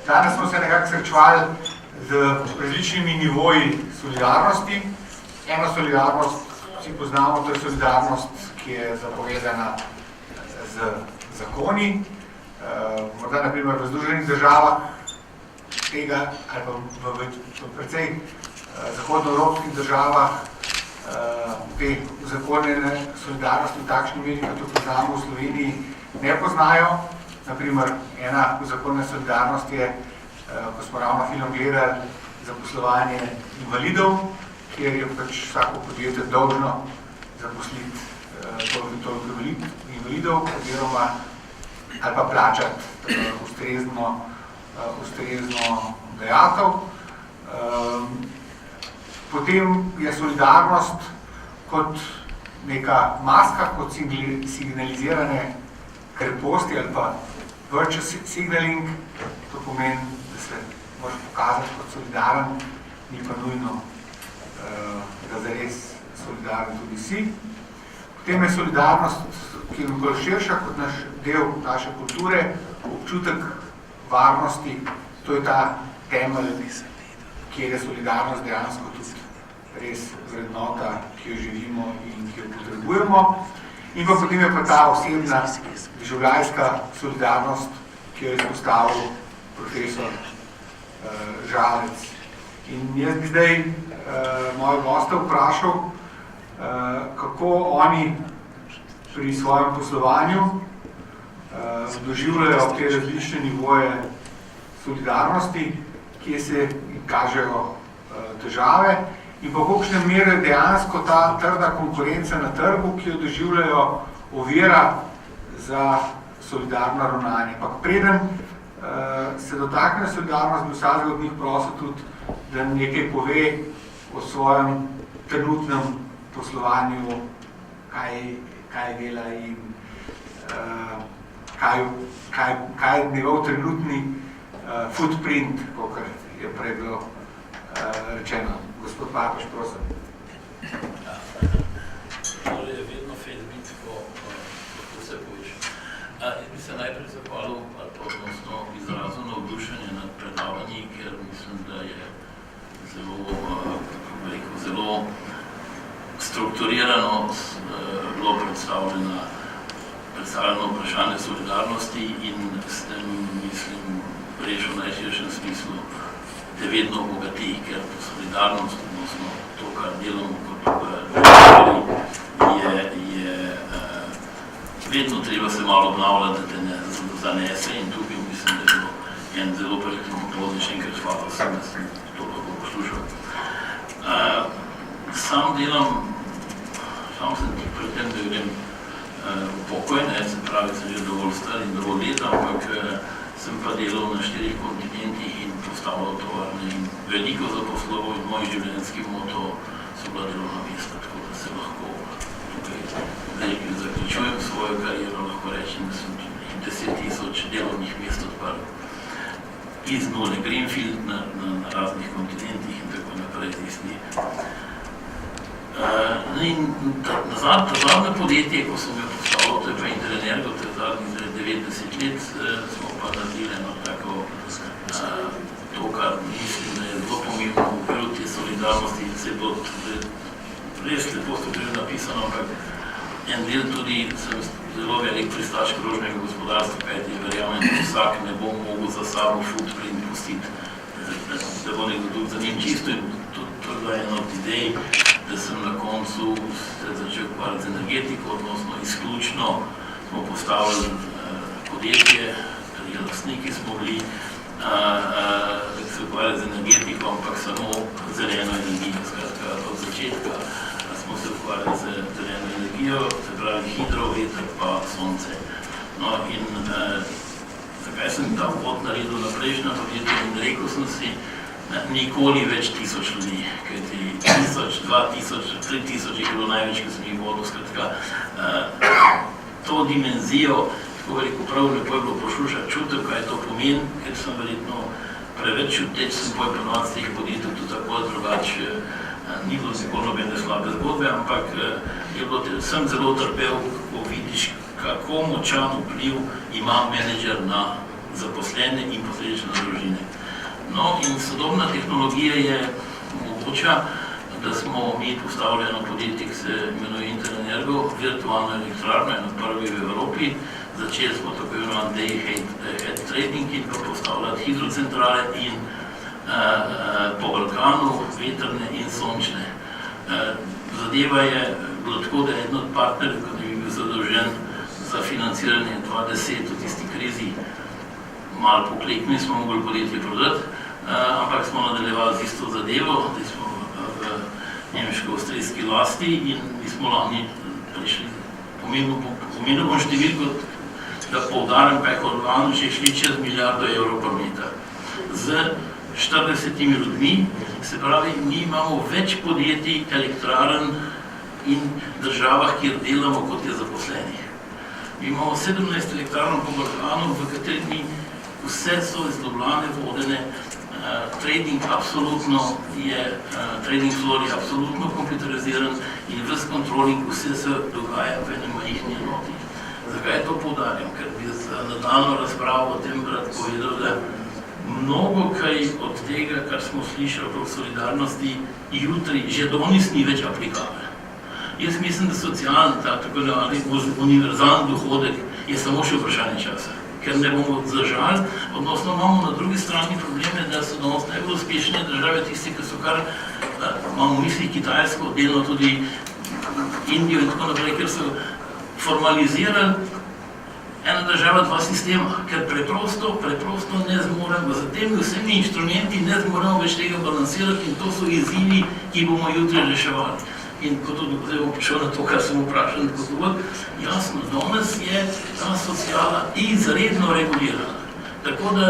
Danes smo se nekako srečevali z različnimi nivoji solidarnosti. Eno solidarnost vsi poznamo, to je solidarnost, ki je zapovedana z zakoni. Morda naprimer v Združenih državah tega, ali pa v precej zahodnoevropskih državah te uzakonjene solidarnosti v takšni meri, kot jo poznamo v Sloveniji, ne poznajo. Naprimer, ena uzakonjena solidarnost je, ko smo ravno film gledali, zaposlovanje invalidov, kjer je pač vsako podjetje dolžno zaposliti toliko invalidov, oziroma ali pa plačati ustrezno dajatev. Potem je solidarnost kot neka maska, kot signalizirane kreposti ali pa virtue signaling. To pomeni, da se moraš pokazati kot solidaren, ni pa nujno, da zares solidaren tudi si. Potem je solidarnost, ki je nekaj širša kot naš del naše kulture, občutek varnosti, to je ta temelj, kjer je solidarnost dejansko tudi res vrednota, ki jo živimo in ki jo potrebujemo. In pa potem je pa ta osebna življenjska solidarnost, ki jo je izpostavil profesor Žalec. In jaz bi zdaj moje goste vprašal, kako oni pri svojem poslovanju doživljajo te različne nivoje solidarnosti, kje se kažejo težave in po kolikšne mere dejansko ta trda konkurenca na trgu, ki jo doživljajo, ovira za solidarno ravnanje. Pa preden se dotakne solidarnost, bi vsakega od njih prosil tudi, da nekaj pove o svojem trenutnem poslovanju, kaj dela in kaj je njegov trenutni footprint, kakor je prej bilo rečeno. Gospod Papež, prosim. Tole je vedno fejl biti, ko vse poveš. Jaz bi se najprej zahvalil, odnosno izrazil navdušenje nad predavanji, ker mislim, da je zelo strukturirano bilo predstavljeno vprašanje solidarnosti in s tem, mislim, rešil v najširšem smislu, te vedno obogati, ker solidarnost, odnosno to, kar delamo kot je vedno treba se malo obnavljati, da te ne zanese in tukaj mislim, da je bilo en zelo prekljivno povod, še enkrat hvala vsem, da sem to lahko poslušal. Sam sem pred tem, da grem v pokoj, se pravi, sem že dovolj star in dovolj let, ampak sem pa delal na 4 kontinentih in postavljal tovarne in veliko zaposloval in moj življenjski moto so bila delovna mesta, tako da se lahko tukaj zaključujem svojo kariero, lahko rečem, da sem 10.000 delovnih mest odprl iz nule, Greenfield na raznih kontinentih in tako naprej tisti. Ta zadnje podjetje, ko sem ga postavljal, to je pa Interenergo, to je zadnjih 90 let, smo pa naredili eno tako to, kar mislim, da je zelo pomembno v okviru te solidarnosti in se bo res lepo strukturno napisano, ampak en del tudi sem zelo velik pristaš krožnega gospodarstva, kajti verjamem, da vsak ne bo mogel za sabo footprint pustiti, da bo nekdo tudi za njim čisto in to je bila ena od idej, da sem na koncu se začel ukvarjati z energetiko, odnosno izključno smo postavili podjetje, tudi lastniki smo bili, da se ukvarjali z energetiko, ampak samo zeleno energijo. Skratka, od začetka smo se ukvarjali z zeleno energijo, se pravi hidro, veter pa sonce. No in zakaj sem ta vod naredil na prejšnja podjetja in rekel sem si, nikoli več 1000 ljudi, kajti 1000, 2000, 3000 je bilo največ, ko sem jih vodil, skratka, to dimenzijo, tako veliko prav lepo je bilo poslušati, čutil, kaj to pomeni, ker sem verjetno preveč čuteč, sem ponovati z teh podjetij, tudi tako drugače, ni bilo nikoli nobene slabe zgodbe, ampak sem zelo trpel, ko vidiš, kako močan vpliv ima menedžer na zaposlene in posledično družine. No, in sodobna tehnologija je mogoča, da smo mi postavljeno podjetje, ki se imenuje Interenergo, virtualno elektrarno, eno prvi v Evropi. Začeli smo tako imenovan day-ahead trading in pa postavljati hidrocentrale in po Balkanu vetrne in sončne. Zadeva je bilo tako, da je eden od partnerjev, ki je bil zadolžen za financiranje 2010 v tisti krizi, malo pokleknili smo mogli podjetje prodati, ampak smo nadaljevali z isto zadevo, da smo v nemško-avstrijski lasti in mi smo lani prišli, pomenil bom številko, da poudarim, kaj je lani že šli čez €1 milijardo prometa. Z 40 ljudmi, se pravi, mi imamo več podjetij, elektrarn in državah, kjer delamo, kot je zaposlenih. Mi imamo 17 elektrarn po Balkanu, v katerih vse so iz Ljubljane vodene, trading floor je absolutno kompjuteriziran in ves kontroling, vse se dogaja v enem majhni enoti. Zakaj to poudarjam? Ker bi za nadaljnjo razpravo o tem rad povedal, da mnogo kaj od tega, kar smo slišali o solidarnosti, jutri že danes ni več aplikabel. Jaz mislim, da socialni, tako imenovani univerzalni dohodek je samo še vprašanje časa, ker ne bomo zdržali, odnosno imamo na drugi strani probleme, da so danes najbolj uspešne države tisti, ki so kar, imamo v mislih Kitajsko, delno tudi Indijo in tako naprej, ker so formalizirali ena država, dva sistema, ker preprosto ne zmoremo, z temi vsemi inštrumenti ne zmoremo več tega balansirati in to so izzivi, ki bomo jutri reševali. In ko tudi zdaj bom prišel na to, kar sem vprašal, jasno, danes je ta sociala izredno regulirana. Tako da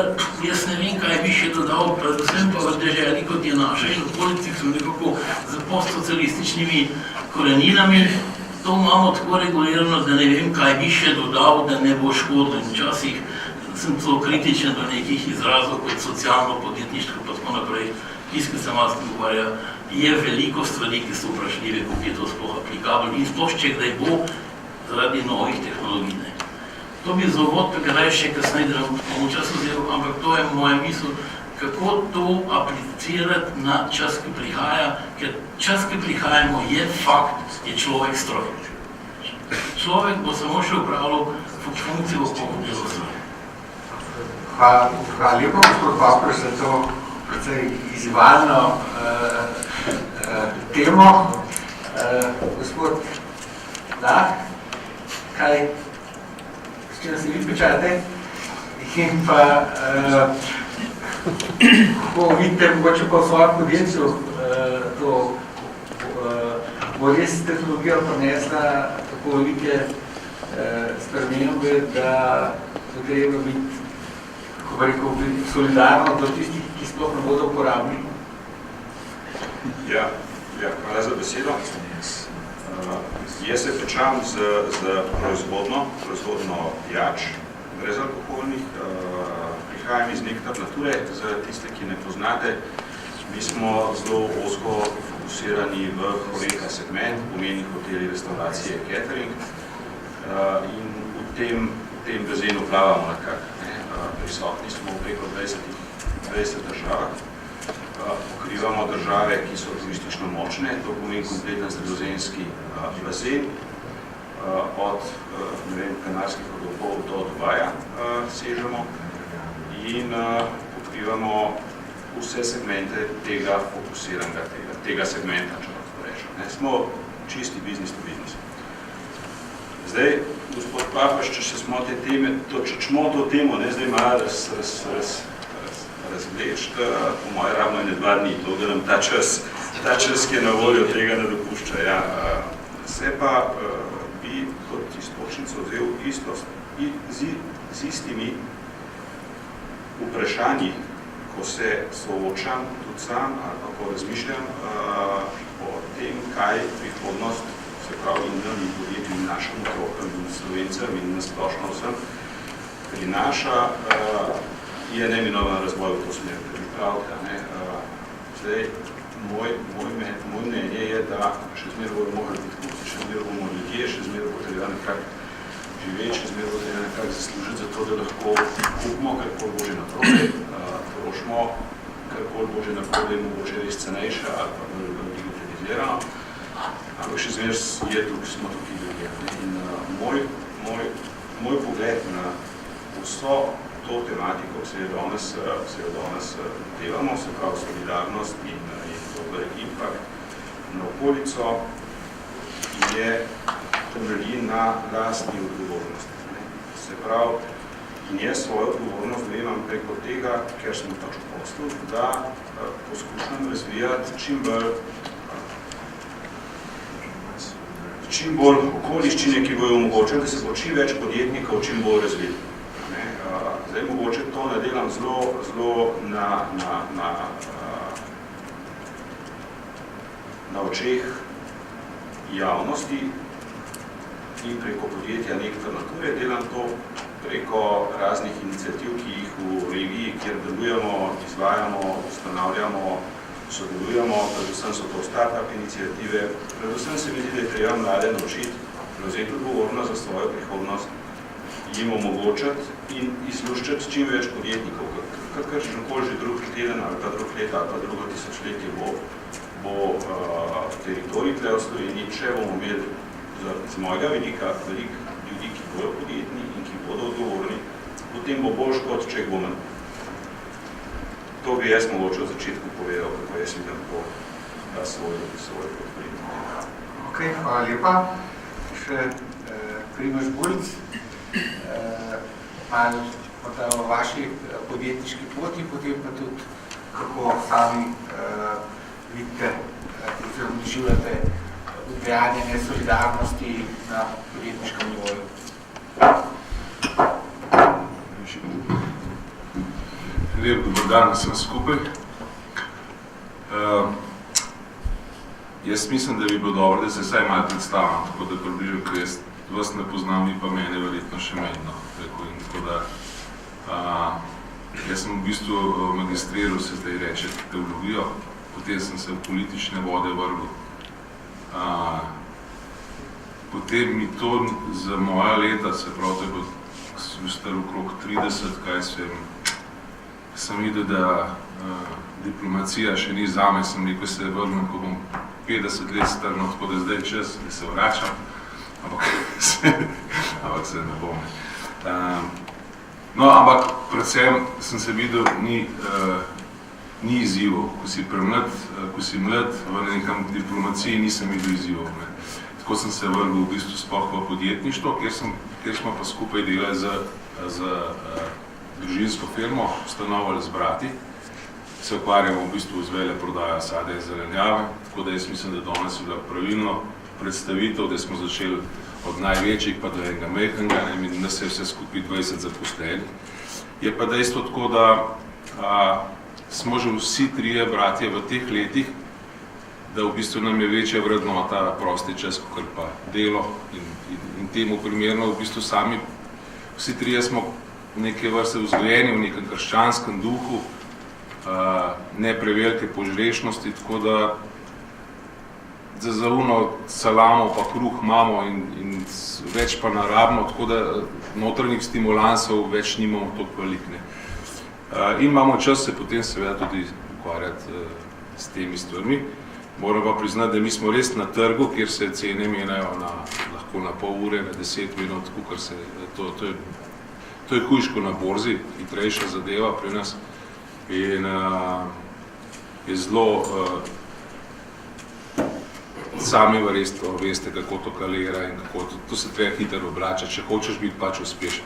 jaz ne vem, kaj bi še dodal, predvsem pa v deželi, kot je naša in okolici, ki so nekako z postsocialističnimi koreninami, to imamo tako regulirano, da ne vem, kaj bi še dodal, da ne bo škodilo. Včasih sem zelo kritičen do nekih izrazov, kot socialno podjetništvo, pa tako naprej. Tisti, ki se malo s tem ukvarja, je veliko stvari, ki so vprašljive, kako je to sploh aplikabel in sploh, če kdaj bo, zaradi novih tehnologij. To bi za uvod, pa kdaj še kasneje, da bomo čas vzel, ampak to je moja misel, kako to aplicirati na čas, ki prihaja, ker čas, ki prihajamo, je fakt, je človek stroj. Človek bo samo še upravljal funkcijo okoli stroj. Hvala lepa, gospod Papir, za to precej izzivalno temo. Gospod Lah, kaj, s čem se vi pečate? In pa, kako vidite, mogoče pa v svojem podjetju to bo res tehnologija prinesla tako velike spremembe, da bo treba biti, kako bi rekel, solidarno do tistih, ki sploh ne bodo uporabni. Ja, hvala za besedo. Jaz se pečam z proizvodno pijač, brezalkoholnih. Prihajam iz Nektar Nature, za tiste, ki ne poznate. Mi smo zelo ozko fokusirani v horeca segment, pomeni hoteli, restauracije, catering. In v tem bazenu plavamo nekako. Prisotni smo v preko 20 državah. Pokrivamo države, ki so turistično močne, to pomeni kompleten sredozemski bazen, od Kanarskih otokov do Dubaja sežemo in pokrivamo vse segmente tega fokusiranega, tega segmenta, če lahko rečem. Smo čisti biznis to biznis. Zdaj, gospod Papaš, če smo te teme, če čmo to temo, zdaj malo razvleč, po moje ravno ene 2 dni, to, da nam ta čas, ki je na voljo, tega ne dopušča. Se pa bi kot iztočnico vzel isto z istimi vprašanji, ko se soočam tudi sam ali pa ko razmišljam o tem, kaj prihodnost, se pravi in nam in podjetju in našim otrokom in Slovencem in nasplošno vsem prinaša, je neminovan razvoj v to smer, da bi pravite. Zdaj, moj mnenje je, da še zmeraj bodo morali biti kupci, še zmeraj bomo ljudje, še zmeraj bo treba nekako živeti, še zmeraj bo treba nekako nekako zaslužiti za to, da lahko kupimo karkoli bo že naprodaj, trošimo karkoli bo že naprodaj, mogoče res cenejše ali pa bolj digitalizirano. Ampak še zmer smo tukaj ljudje. In moj pogled na vso to tematiko, ki se jo danes delamo, se pravi solidarnost in dober impact na okolico, je temelji na lastni odgovornosti. Se pravi, in jaz svojo odgovornost dojemam preko tega, ker sem pač v poslu, da poskušam razvijati čim bolj okoliščine, ki bojo omogočili, da se bo čim več podjetnikov čim bolj razvili. Zdaj mogoče to nadelam zelo na očeh javnosti in preko podjetja Nektar Nature, delam to preko raznih iniciativ, ki jih v regiji, kjer delujemo, izvajamo, ustanavljamo, sodelujemo, predvsem so to startup iniciative, predvsem se mi zdi, da je treba mlade naučiti, prevzeti odgovornost za svojo prihodnost, jim omogočati in izluščati čim več podjetnikov, kakršnokoli že drug teden ali pa drug let ali pa drugo tisočletje bo teritorij tle v Sloveniji, če bomo imeli z mojega vidika veliko ljudi, ki bojo podjetni in ki bodo odgovorni, potem bo boljš kot če jih bo manj. To bi jaz mogoče v začetku povedal, kako jaz vidim po svoj podprednik. Ok, hvala lepa. Še Primož Bulc, malo o vaši podjetniški poti, potem pa tudi kako sami vidite, oziroma doživljate udejanjanje solidarnosti na podjetniškem nivoju. Lep dober dan vsem skupaj. Jaz mislim, da bi bilo dobro, da se vsaj malo predstavljam, tako da približam, ker jaz vas ne poznam, vi pa mene verjetno še menjno. Jaz sem v bistvu magistriral, se zdaj reče, teologijo, potem sem se v politične vode vrgel. Potem mi to za moja leta, se pravi, to je bilo, sem star okrog 30, kaj sem videl, da diplomacija še ni zame, sem rekel, se vrnem, ko bom 50 let strno, tako da zdaj čas, da se vračam, ampak se ne bom. No, ampak predvsem sem se videl, ni izzivov. Ko si mlad, v nekam diplomaciji nisem videl izzivov. Tako sem se vrgel v bistvu sploh v podjetništvo, kjer smo pa skupaj delali z družinsko firmo, ustanovali z brati. Se ukvarjamo v bistvu z veleprodajo sadja in zelenjave, tako da jaz mislim, da danes je bila pravilno predstavitev, da smo začeli od največjih pa do enega majhnega, in nas je vse skupaj 20 zaposlenih. Je pa dejstvo tako, da smo že vsi trije bratje v teh letih, da v bistvu nam je večja vrednota prosti čas, kot pa delo in temu primerno v bistvu sami vsi trije smo neke vrste vzgojeni v nekem krščanskem duhu, ne prevelike požrešnosti, tako da za uno salamo pa kruh imamo in več pa narabno, tako da notranjih stimulansov več nimamo toliko velikne. In imamo čas se potem seveda tudi ukvarjati s temi stvarmi. Moram pa priznati, da mi smo res na trgu, kjer se cene menjajo lahko na pol ure, na 10 minut, to je hujško na borzi, hitrejša zadeva pri nas. In je zelo, sami veste, kako to kalira in kako to se treba hitro obračati, če hočeš biti pač uspešen.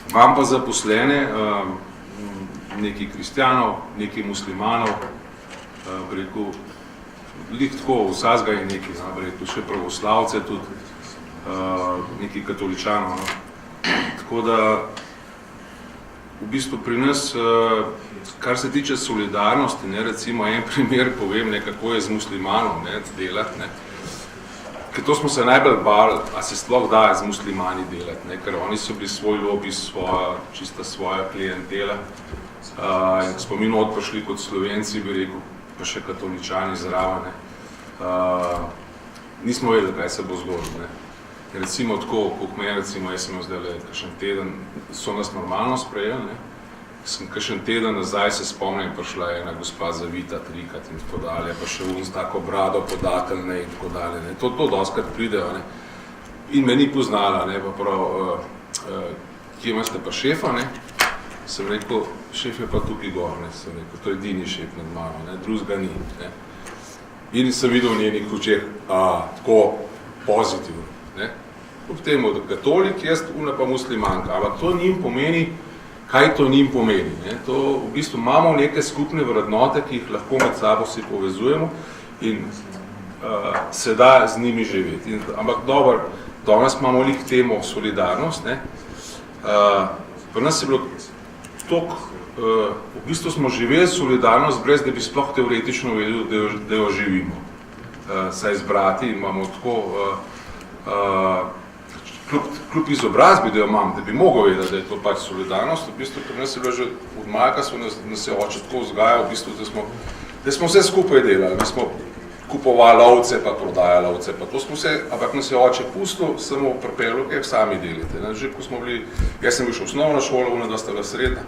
Imam pa zaposlene, nekaj kristjanov, nekaj muslimanov, lih tako, vsazga je nekaj, še pravoslavce tudi, nekaj katoličanov. Tako da v bistvu pri nas, kar se tiče solidarnosti, recimo en primer povem, kako je z muslimanom delati, ker to smo se najbolj bali, a se sploh da z muslimani delati, ker oni so bili svoj lobby, čista svoja klientela. In smo mi not prišli kot Slovenci, bi rekel, pa še katoličani zraven. Nismo vedeli, kaj se bo zgodilo. recimo tako, kot me recimo, jaz sem zdaj kakšen teden, so nas normalno sprejeli, ne? Sem kakšen teden nazaj se spomnim, prišla je ena gospa zavita trikrat in tako dalje, pa še z tako brado podateljne in tako dalje, ne? To dostkrat pridejo, ne? In me ni poznala, ne? Pa prav, kje imate pa šefa, ne? Sem rekel, šef je pa tukaj gor, ne? Sem rekel, to je edini šef nad mano, ne? Drugega ni, ne? In sem videl v njenih očeh, tako pozitivno, ne? Ob temu, da katolik, jaz pa muslimanka, ampak to njim pomeni, kaj to njim pomeni, ne? To v bistvu imamo neke skupne vrednote, ki jih lahko med sabo si povezujemo in se da z njimi živeti. Ampak dobro, danes imamo lih temo solidarnost, ne? Pri nas je bilo toliko, v bistvu smo živeli solidarnost, brez da bi sploh teoretično vedeli, da jo živimo. Saj z brati imamo tako, kljub izobrazbi, da jo imam, da bi mogel vedeti, da je to pač solidarnost, v bistvu pri nas je bilo že od majka, nas je oče tako vzgajal, v bistvu, da smo vse skupaj delali, mi smo kupovali ovce, pa prodajali ovce, pa to smo vse, ampak nas je oče pustil, samo pripeljal, kaj sami delite. Že ko smo bili, jaz sem bil še osnovna šola, ona dosta srednja,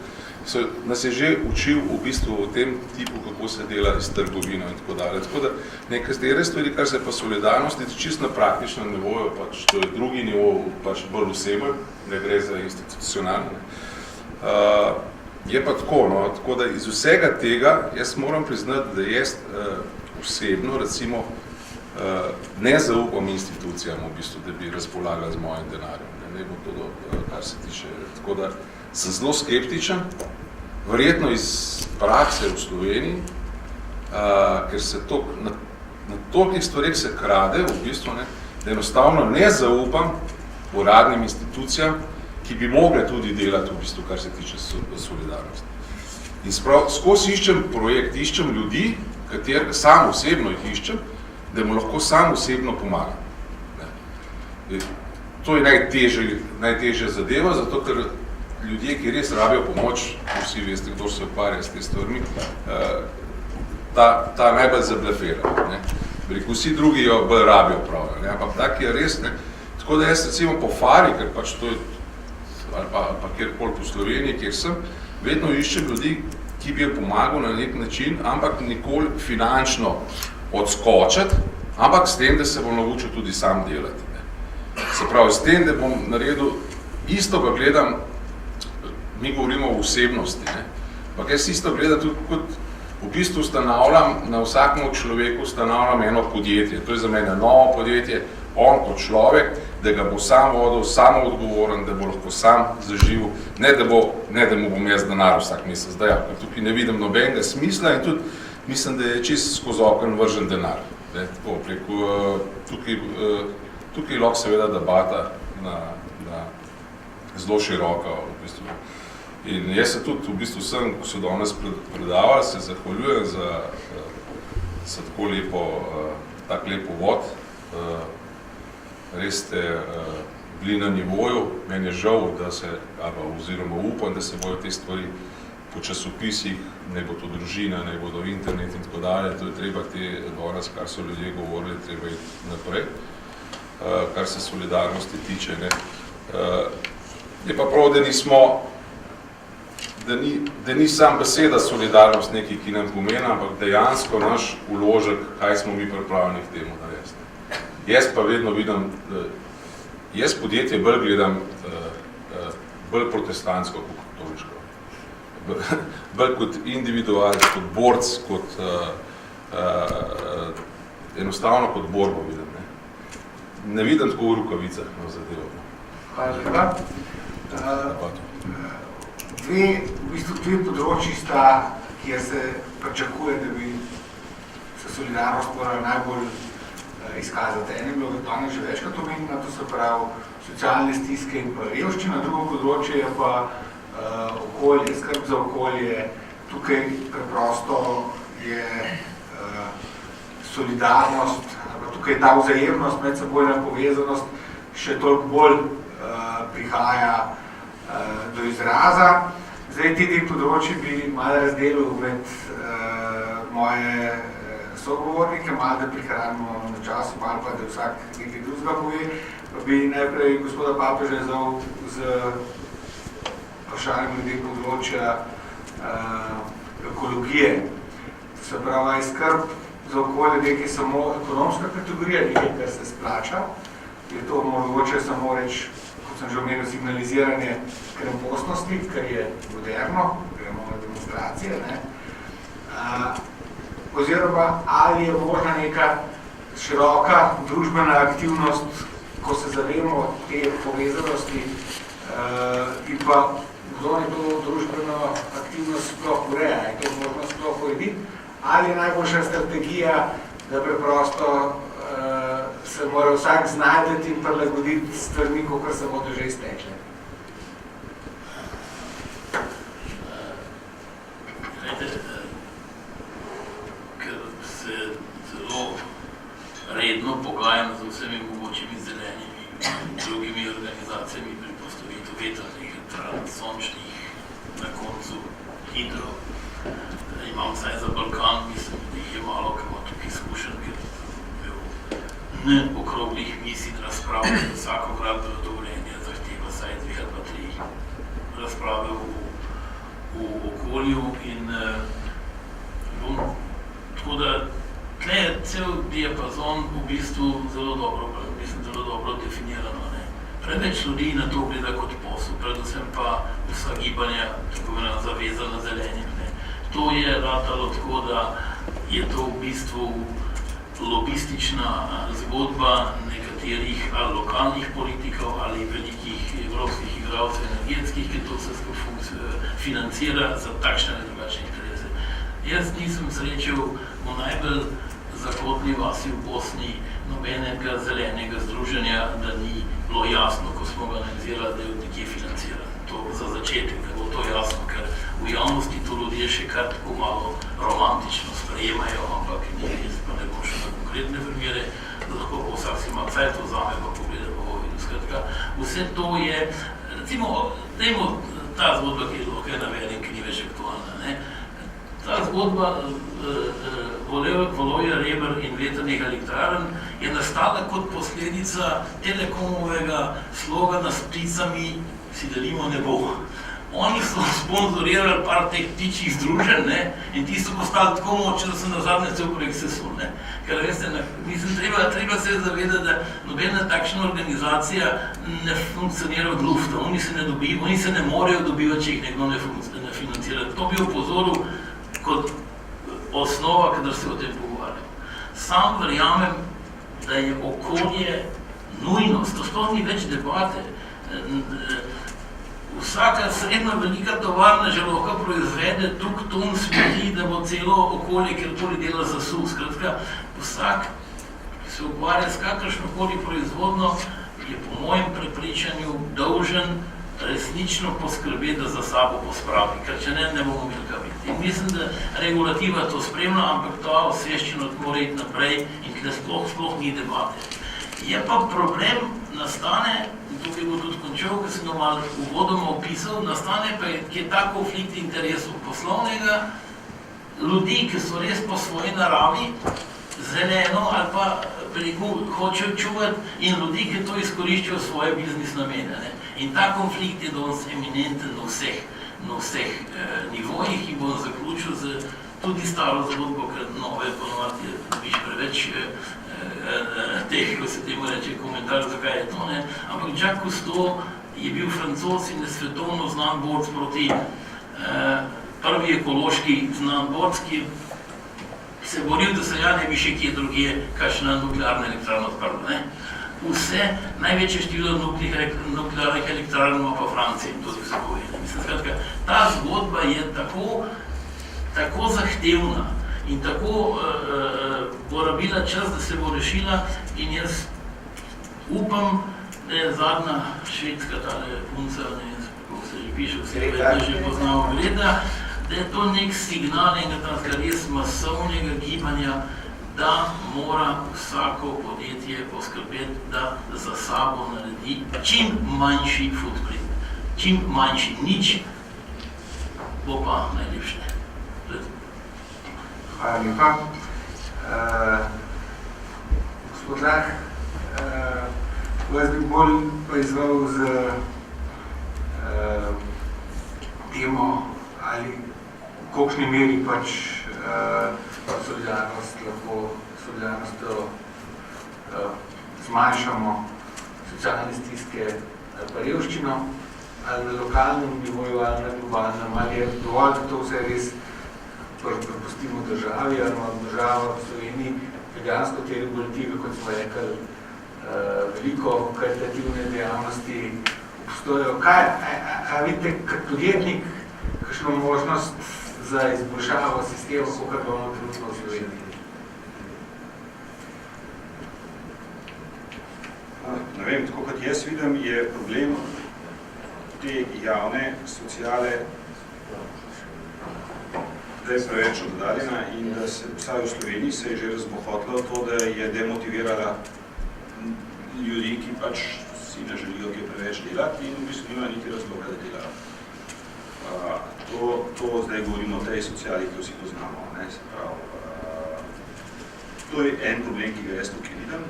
nas je že učil v bistvu o tem tipu, kako se dela s trgovino in tako dalje. Tako da nekatere stvari, kar se pa solidarnosti, čisto na praktičnem nivoju, pač to je drugi nivo, pač bolj osebno, ne gre za institucionalno. Je pa tako, no, tako da iz vsega tega jaz moram priznati, da jaz osebno, recimo, ne zaupam institucijam, v bistvu, da bi razpolagali z mojim denarjem. Ne bo to, kar se tiče. Tako da sem zelo skeptičen, verjetno iz prakse v Sloveniji, ker se na tolikih stvareh se krade, v bistvu, ne, da enostavno ne zaupam uradnim institucijam, ki bi mogle tudi delati, v bistvu, kar se tiče solidarnosti. In skozi iščem projekt, iščem ljudi, katerega sam osebno jih iščem, da mu lahko sam osebno pomagam. Ne. To je najtežja zadeva, zato ker ljudje, ki res rabijo pomoč, vsi veste, kdo se ukvarja s te stvarmi, ta najbolj zablefera. Vsi drugi jo bolj rabijo prav, ampak tak je res. Ne. Tako da jaz recimo po Fari, ker pač to je, ali pa kjerkoli po Sloveniji, kjer sem, vedno iščem ljudi, ki bi jo pomagal na nek način, ampak nikoli finančno odskočiti, ampak s tem, da se bom naučil tudi sam delati. Se pravi, s tem, da bom naredil, isto pa gledam, mi govorimo o osebnosti, ne? Ampak jaz isto gledam tudi kot, v bistvu ustanavljam, na vsakem človeku ustanavljam eno podjetje, to je za mene novo podjetje, on kot človek, da ga bo sam vodil, sam odgovoren, da bo lahko sam zaživel, ne da mu bom jaz denar vsak mesec dajal, ker tukaj ne vidim nobenega smisla in tudi mislim, da je čisto skozi okno vržen denar. Tako, tukaj lahko seveda debata zelo široka, v bistvu. In jaz se tudi v bistvu vsem, ko so danes predavali, se zahvaljujem za tak lep uvod. Res ste bili na nivoju, meni je žal, oziroma upam, da se bojo te stvari po časopisih, ne bo to družina, ne bo to internet in tako dalje, to je treba danes, kar so ljudje govorili, treba iti naprej, kar se solidarnosti tiče. Ne. Je pa prav, da ni sam beseda solidarnost nekaj, ki nam pomeni, ampak dejansko naš vložek, kaj smo mi pripravljeni k temu narediti. Jaz pa vedno vidim, jaz podjetje bolj gledam bolj protestantsko kot katoliško. Bolj kot individualec, kot borc, kot enostavno kot borbo vidim. Ne vidim tako v rukavicah na zadevo. Hvala lepa. Dve področji sta, kjer se pričakuje, da bi se solidarnost morala najbolj izkazati. En je bilo danes že večkrat omenjeno, to se pravi socialne stiske in pa revščina, drugo področje je pa okolje, skrb za okolje. Tukaj preprosto je solidarnost, tukaj ta vzajemnost, medsebojna povezanost še toliko bolj prihaja do izraza. Zdaj, te področji bi malo razdelil med moje sogovornike, malo da prihranimo na času, malo pa da vsak nekaj drugega pove. Pa bi najprej gospoda Papeža izzval z vprašanjem glede področja ekologije. Se pravi, skrb za okolje nekaj samo ekonomska kategorija, nekaj, kar se splača. Je to mogoče samo reči, kot sem že omenil, signaliziranje krempostnosti, kar je moderno, gremo na demonstracije, ne? Oziroma, ali je možna neka široka družbena aktivnost, ko se zavemo te povezanosti in pa kdo je to družbeno aktivnost sploh ureja, je to možno sploh urediti, ali je najboljša strategija, da preprosto se mora vsak znajdeti in prilagoditi stvarmi, kakor se bodo že iztekle. Ker se zelo redno pogajam z vsemi mogočimi zelenimi in drugimi organizacijami pri postavitvi vetrnih elektrarn, sončnih, na koncu hidro. Imam vsaj za Balkan, mislim, da jih je malo, ki ima tukaj izkušen, ker ne okroglih misij razprav, da vsako gradbeno dovoljenje zahteva vsaj 2 ali pa 3 razprave v okolju in tako da tle je cel diapazon v bistvu zelo dobro definirano. Ne. Preveč ljudi na to gleda kot posel, predvsem pa vsa gibanja, tako imenovana zavezana zelenim. Ne. To je ratalo tako, da je to v bistvu lobistična zgodba nekaterih ali lokalnih politikov ali velikih evropskih igralcev energetskih, ki to vse financira za takšne ali drugačne interese. Jaz nisem srečal v najbolj zakotni vasi v Bosni nobenega zelenega združenja, da ni bilo jasno, ko smo ga analizirali, da je od nekje financiran. To za začetek, da bo to jasno, ker v javnosti to ljudje še kar tako malo romantično sprejemajo, ampak jaz pa ne bom še na konkretne primere, da lahko vsak si ima cajt vzame, pa pogleda pa bo videl. Skratka, vse to je, recimo, dajmo ta zgodba, ki je lahko navedem, ki ni več aktualna, ne? Ta zgodba Valojja, Reber in vetrnih elektrarn je nastala kot posledica Telekomovega slogana s pticami si delimo nebo. Oni so sponzorirali par teh ptičjih združenj, ne, in ti so postali tako močni, da so nazadnje cel projekt sesul, ne. Ker veste, mislim, treba se zavedati, da nobena takšna organizacija ne funkcionira od lufta. Oni se ne morejo dobivati, če jih nekdo ne financira. To bi opozoril kot osnova, kadar se o tem pogovarjam. Sam verjamem, da je okolje nujnost, to sploh ni več debate. Vsaka srednja velika tovarna že lahko proizvede toliko ton smeti, da bo celo okolje, kjerkoli dela zasul. Skratka, vsak, ki se ukvarja s kakršnokoli proizvodno, je po mojem prepričanju dolžen resnično poskrbeti, da za sabo pospravi, ker če ne bomo imeli kaj biti. In mislim, da regulativa to spremlja, ampak ta osveščenost mora iti naprej in tle sploh ni debate. Je pa problem nastane, in tukaj bo tudi končal, ker sem ga malo uvodoma opisal, nastane pa je ta konflikt interesov poslovnega, ljudi, ki so res po svoji naravi, zeleno ali pa hočejo čuvati in ljudi, ki to izkoriščajo svoje biznis namene. Ne? In ta konflikt je danes eminenten na vseh nivojih in bom zaključil z tudi staro zgodbo, ker nove ponovati dobiš preveč teh, ko se temu reče komentar, zakaj je to, ne? Ampak Jacques Cousteau je bil Francoz in je svetovno znan borec proti prvi ekološki znan borec, ki se je boril, da se ja ne bi še kje drugje kakšna nuklearna elektrarna odprla, ne? Največje število nuklearnih elektrarn ima pa Francija in to se vse povedali. Mislim, skratka, ta zgodba je tako zahtevna in tako bo rabila čas, da se bo rešila in jaz upam, da je zadnja švedska tale punca, ne vem, kako se že piše, vse vedno že poznamo gleda, da je to nek signal enega res masovnega gibanja, da mora vsako podjetje poskrbeti, da za sabo naredi čim manjši footprint. Čim manjši, nič bo pa najlepše. Hvala lepa. Gospod Lah, Jaz bi bolj izval z temo, ali v kolikšni meri pač solidarnostjo zmanjšamo socialne stiske ali pa revščino, ali na lokalnem nivoju, ali na globalnem, ali je dovolj, da to vse res prepustimo državi, ali ima država v Sloveniji dejansko te regulative, kot smo rekli, veliko karitativne dejavnosti obstojajo. Kaj, a vidite, kot podjetnik, kakšno možnost za izboljšavo sistema, kakor ga imamo trenutno v Sloveniji? Ne vem, tako kot jaz vidim, je problem te javne sociale, da je preveč oddaljena in da se, vsaj v Sloveniji, se je že razbohotilo to, da je demotivirala ljudi, ki pač si ne želijo kaj preveč delati in v bistvu nima niti razloga, da delajo. To zdaj govorimo o tej sociali, ki vsi poznamo. Ne, se pravi, to je en problem, ki ga jaz tukaj vidim.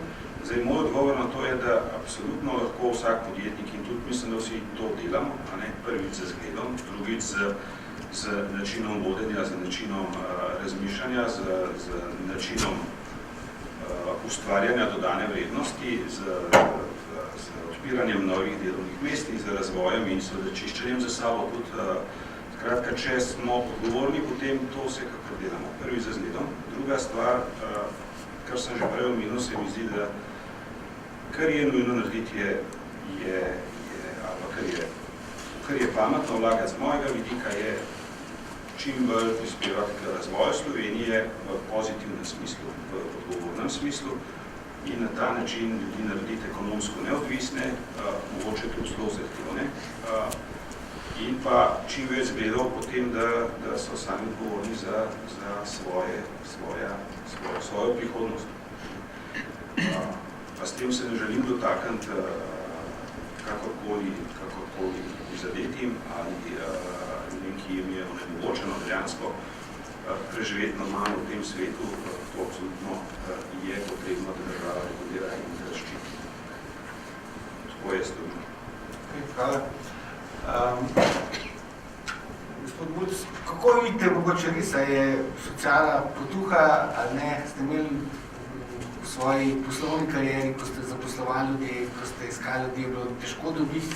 Zdaj, moj odgovor na to je, da absolutno lahko vsak podjetnik, in tudi mislim, da vsi to delamo, ne, prvič z zgledom, drugič z načinom vodenja, z načinom razmišljanja, z načinom ustvarjanja dodane vrednosti, z odpiranjem novih delovnih mest in z razvojem in z čiščenjem za sabo tudi. Skratka, če smo odgovorni, potem to vsekakor delamo. Prvi za zgledom. Druga stvar, kar sem že prej omenil, se mi zdi, da kar je nujno narediti kar je pametno vlagati z mojega vidika, je čim bolj prispevati k razvoju Slovenije v pozitivnem smislu, v odgovornem smislu in na ta način ljudi narediti ekonomsko neodvisne, mogoče tudi zelo zahtevne, in pa čim več zgledov potem, da so sami odgovorni za svojo prihodnost. Pa s tem se ne želim dotakniti kakorkoli prizadetim ali ljudem, ki jim je onemogočeno dejansko preživeti normalno v tem svetu, to absolutno je potrebno, da država regulira in da ščiti. Tako je stvarno. Hvala. Gospod Bulc, kako vidite, mogoče res, a je sociala potuha ali ne, ste imeli v svoji poslovni karieri, ko ste zaposlovali ljudi, ko ste iskali ljudi, je bilo težko dobiti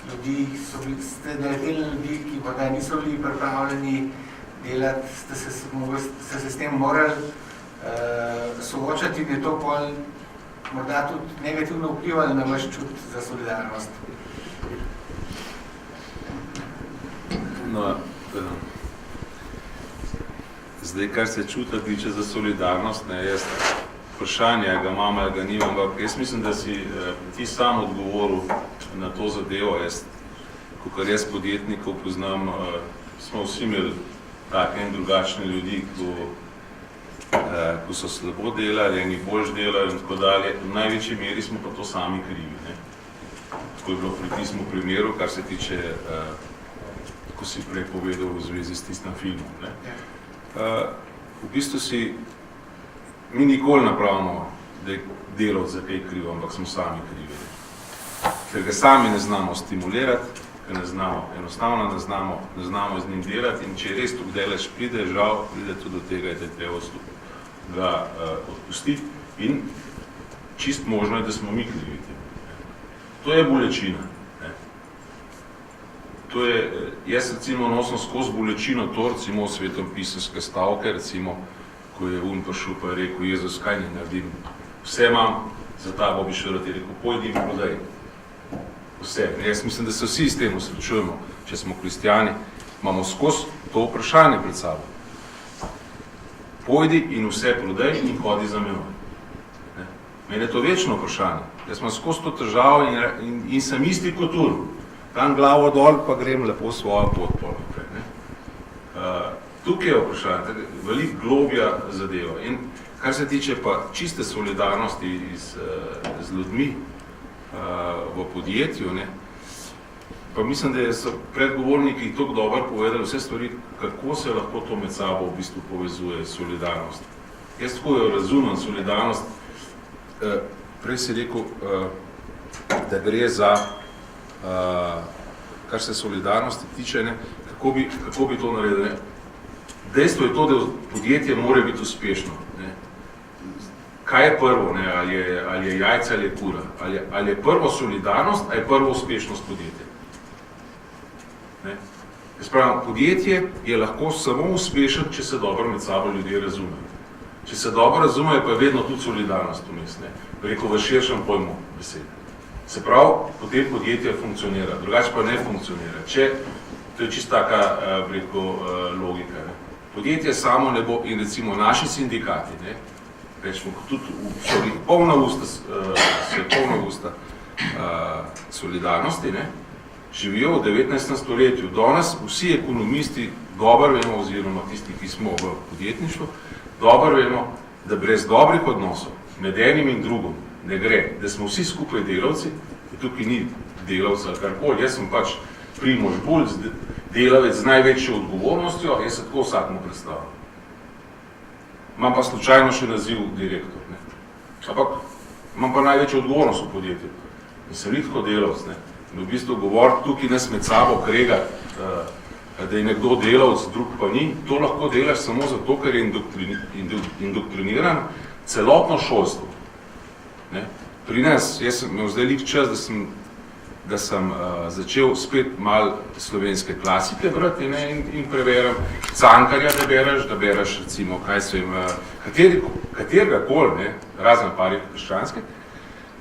ljudi, ste naleteli ljudi, ki morda niso bili pripravljeni delati, ste se s tem morali soočati in je to pol morda tudi negativno vplivalo na vaš čut za solidarnost. No, zdaj, kar se čuta tiče za solidarnost, ne, jaz vprašanje, ga imam ali ga nimam, ampak jaz mislim, da si ti sam odgovoril na to zadevo. Kakor jaz podjetnikov poznam, smo vsi imeli take in drugačne ljudi, ko so slabo delali, eni boljš delali in tako dalje. V največji meri smo pa to sami krivi. Ne. Tako je bilo pri tistem primeru, kar se tiče, ko si prej povedal v zvezi s tistim filmom. Ne. V bistvu mi nikoli ne pravimo, da je delovec za kaj krivo, ampak smo sami krivi. Ker ga sami ne znamo stimulirati, ker enostavno ne znamo z njim delati in če res tukaj delaš pride, žal pride tudi do tega, da je treba ga odpustiti in čist možno je, da smo mi krivi. To je bolečina. To je, jaz recimo nosim skozi bolečino to, recimo v svetopisanske stavke, recimo, ko je prišel pa je rekel, Jezus, kaj ne naredim? Vse imam, za tabo bi šel rad, je rekel, pojdi in prodaj. Vse. Jaz mislim, da se vsi s tem osrečujemo, če smo kristjani, imamo skozi to vprašanje pred sabo. Pojdi in vse prodaj in hodi za menoj. Meni je to večno vprašanje. Jaz imam skozi to težavo in sem isti kot on. Tam glavo dol, pa grem lepo svojo pot. Tukaj je vprašanje, veliko globja zadeva. In kar se tiče pa čiste solidarnosti z ljudmi v podjetju, ne, pa mislim, da so predgovorniki toliko dobro povedali vse stvari, kako se lahko to med sabo v bistvu povezuje solidarnost. Jaz tako jo razumem, solidarnost, prej si rekel, da gre za, kar se solidarnosti tiče, ne, kako bi to naredili. Ne. Dejstvo je to, da podjetje mora biti uspešno. Ne. Kaj je prvo? Ne? Ali je jajce ali je kura? Ali je prvo solidarnost, ali je prvo uspešnost podjetja? Ne. Jaz pravim, podjetje je lahko samo uspešen, če se dobro med sabo ljudje razumejo. Če se dobro razumejo, pa je vedno tudi solidarnost vmes, ne. Rekel v širšem pojmu besede. Se pravi, potem podjetje funkcionira, drugače pa ne funkcionira. To je čisto taka, logika. Ne. Podjetje samo ne bo, in recimo naši sindikati, ne, rečemo, tudi so jih polna usta solidarnosti, ne, živijo v 19. stoletju. Danes vsi ekonomisti dobro vemo, oziroma tisti, ki smo v podjetništvu, dobro vemo, da brez dobrih odnosov med enim in drugim ne gre, da smo vsi skupaj delavci, in tukaj ni delavca ali karkoli, jaz sem pač Primož Bulc, delavec z največjo odgovornostjo, jaz se tako vsakmu predstavljam. Imam pa slučajno še naziv direktor, ne. Ampak imam pa največjo odgovornost v podjetju. In sem tako delavc, ne. In v bistvu govoriti tukaj nas med sabo kregati, da je nekdo delavc, drug pa ni, to lahko delaš samo zato, ker je indoktriniran celotno šolstvo. Ne. Pri nas, jaz sem imel zdaj lik čas, da sem začel spet malo slovenske klasike brati in preverjam Cankarja, da bereš recimo, kaj se jim, katerega koli, razen parih krščanske,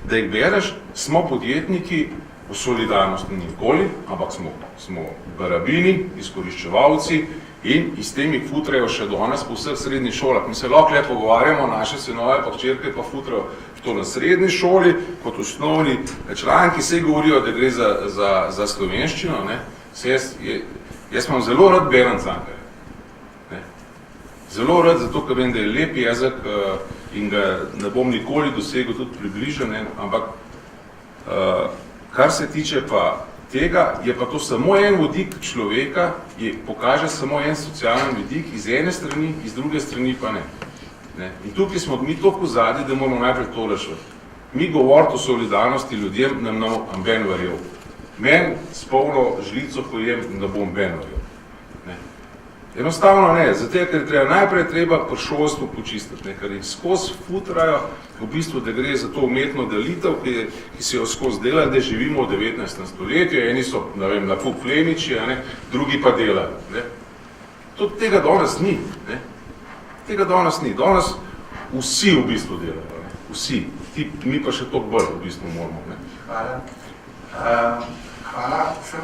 da jih bereš, smo podjetniki v solidarnosti nikoli, ampak smo barabini, izkoriščevalci in iz tem jih futrajo še danes po vseh srednjih šolah. Mi se lahko le pogovarjamo, naše sinove pa hčerke pa futrajo to na srednji šoli, kot osnovni članki, vse govorijo, da gre za slovenščino. Ne. Jaz imam zelo rad berem Cankarja. Ne. Zelo rad, zato ker vem, da je lep jezik in ga ne bom nikoli dosegel tudi približen, ampak kar se tiče pa tega, je pa to samo en vidik človeka, pokaže samo en socialen vidik, iz ene strani, iz druge strani pa ne. In tukaj smo mi toliko zadnji, da moramo najprej to rešiti. Mi govoriti o solidarnosti ljudem nam ben verjel. Men s polno žlico pojem, da bom ben verjel. Enostavno ne, zato ker najprej treba pri šolstvu počistiti, ker jih skozi futrajo, v bistvu, da gre za to umetno delitev, ki se jo skozi dela, da živimo v 19. stoletju, eni so, ne vem, na kup plemiči, drugi pa delajo. Tudi tega danes ni. Tega danes ni. Danes vsi v bistvu delajo. Vsi. Mi pa še toliko bolj v bistvu moramo. Hvala. Hvala vsem